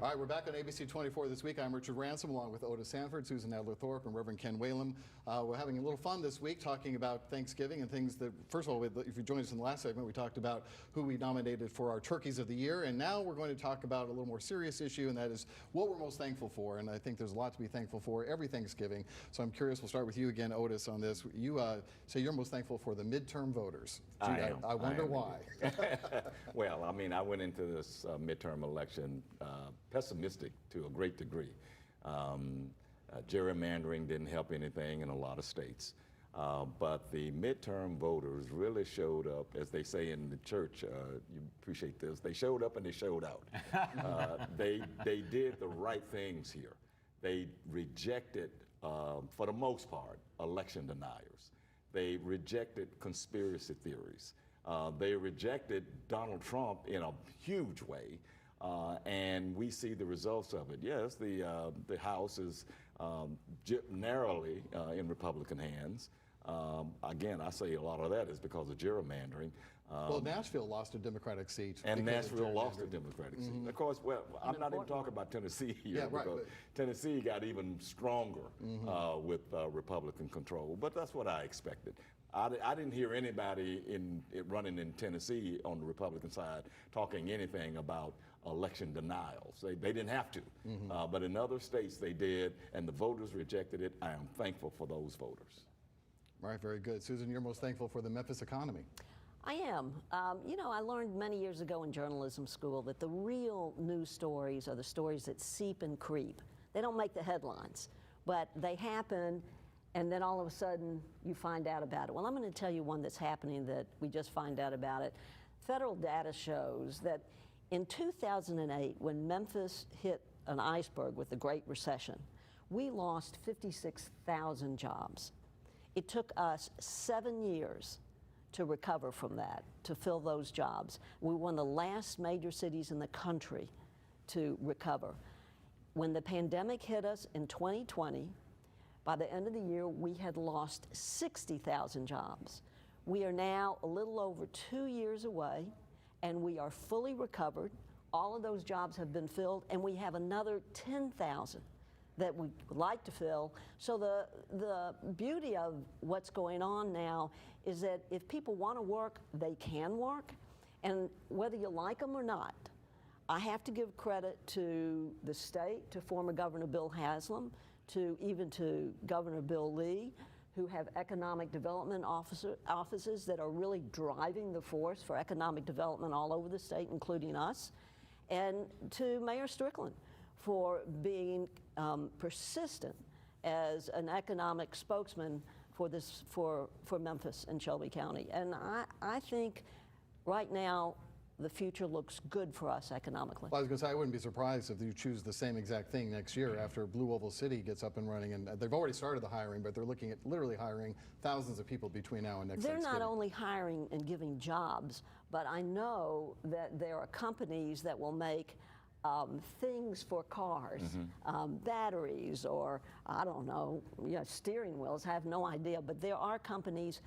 All right, we're back on ABC24 this week. I'm Richard Ransom along with Otis Sanford, Susan Adler-Thorpe, and Reverend Ken Whalum. We're having a little fun this week talking about Thanksgiving and things that, first of all, if you joined us in the last segment, we talked about who we nominated for our turkeys of the year, and now we're going to talk about a little more serious issue, and that is what we're most thankful for. And I think there's a lot to be thankful for every Thanksgiving. So I'm curious, we'll start with you again, Otis, on this. You say you're most thankful for the midterm voters. Gee, I wonder why. Well, I mean, I went into this midterm election pessimistic to a great degree. Gerrymandering didn't help anything in a lot of states. But the midterm voters really showed up, as they say in the church, you appreciate this, they showed up and they showed out. They did the right things here. They rejected, for the most part, election deniers. They rejected conspiracy theories. They rejected Donald Trump in a huge way. And we see the results of it. Yes, the House is narrowly in Republican hands. Again, I say a lot of that is because of gerrymandering. Well, Nashville lost a Democratic seat. And Nashville lost a Democratic seat. Of course, well, I'm not even talking about Tennessee here, because Tennessee got even stronger with Republican control. But that's what I expected. I didn't hear anybody running in Tennessee on the Republican side talking anything about election denials. They didn't have to, but in other states they did, and the voters rejected it. I am thankful for those voters. Right, very good. Susan, you're most thankful for the Memphis economy. I am. You know, I learned many years ago in journalism school that the real news stories are the stories that seep and creep. They don't make the headlines, but they happen, and then all of a sudden you find out about it. Well, I'm going to tell you one that's happening that we just find out about it. Federal data shows that in 2008, when Memphis hit an iceberg with the Great Recession, we lost 56,000 jobs. It took us 7 years to recover from that, to fill those jobs. We were one of the last major cities in the country to recover. When the pandemic hit us in 2020, by the end of the year, we had lost 60,000 jobs. We are now a little over 2 years away, and we are fully recovered. All of those jobs have been filled, and we have another 10,000 that we would like to fill. So the beauty of what's going on now is that if people want to work, they can work. And whether you like them or not, I have to give credit to the state, to former Governor Bill Haslam, even to Governor Bill Lee, who have economic development offices that are really driving the force for economic development all over the state, including us, and to Mayor Strickland for being persistent as an economic spokesman for Memphis and Shelby County. And I think right now the future looks good for us economically. Well, I was going to say, I wouldn't be surprised if you choose the same exact thing next year after Blue Oval City gets up and running. And they've already started the hiring, but they're looking at literally hiring thousands of people between now and next They're Thanksgiving. not only hiring and giving jobs, but I know that there are companies that will make things for cars, batteries, or I don't know, steering wheels. I have no idea, but there are companies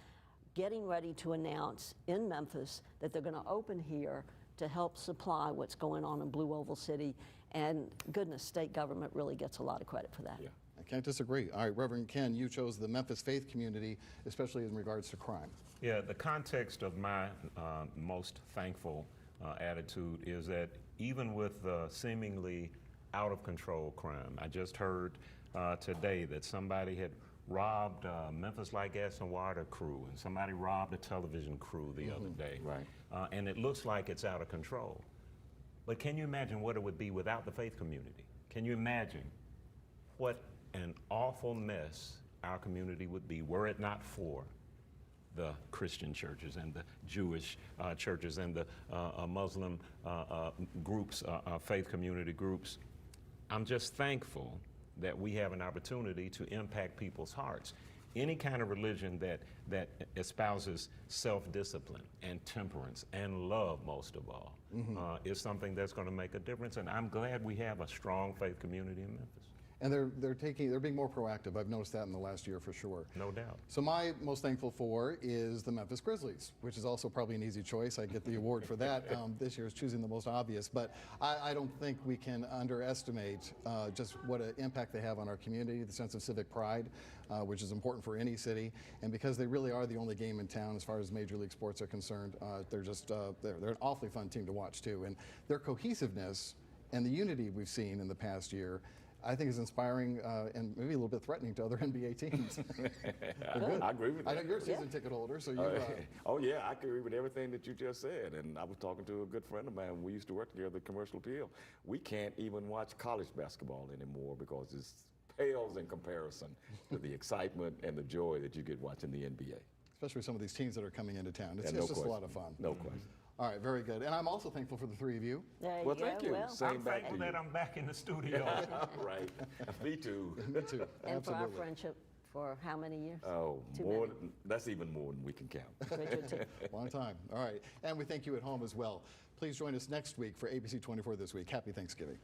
getting ready to announce in Memphis that they're going to open here to help supply what's going on in Blue Oval City. And goodness, state government really gets a lot of credit for that. Yeah, I can't disagree. All right, Reverend Ken, you chose the Memphis faith community, especially in regards to crime. Yeah, the context of my most thankful attitude is that even with seemingly out of control crime, I just heard today that somebody had robbed Memphis Light Gas and Water crew, and somebody robbed a television crew the other day. Right. And it looks like it's out of control. But can you imagine what it would be without the faith community? Can you imagine what an awful mess our community would be were it not for the Christian churches and the Jewish churches and the Muslim groups, faith community groups? I'm just thankful that we have an opportunity to impact people's hearts. Any kind of religion that espouses self-discipline and temperance and love, most of all, is something that's going to make a difference. And I'm glad we have a strong faith community in Memphis. And they're being more proactive. I've noticed that in the last year for sure. No doubt. So my most thankful for is the Memphis Grizzlies, which is also probably an easy choice. I get the award for that. This year is choosing the most obvious, but I don't think we can underestimate just what an impact they have on our community, the sense of civic pride, which is important for any city. And because they really are the only game in town as far as Major League Sports are concerned, they're an awfully fun team to watch too. And their cohesiveness and the unity we've seen in the past year, I think is inspiring and maybe a little bit threatening to other NBA teams. I agree with that. I know you're a season ticket holder, so you. Oh yeah, I agree with everything that you just said. And I was talking to a good friend of mine. We used to work together at Commercial Appeal. We can't even watch college basketball anymore because it pales in comparison to the excitement and the joy that you get watching the NBA. Especially some of these teams that are coming into town. It's Yeah, no just a question. lot of fun. No question. All right, very good. And I'm also thankful for the three of you. There Well, you thank go. you. Well, Same I'm back to thankful you. that I'm back in the studio. Right. Me too. Me too. and for our Absolutely. friendship for how many years? Oh, Too more. many. That's even more than we can count. Richard, too. Long time. All right. And we thank you at home as well. Please join us next week for ABC24 This Week. Happy Thanksgiving.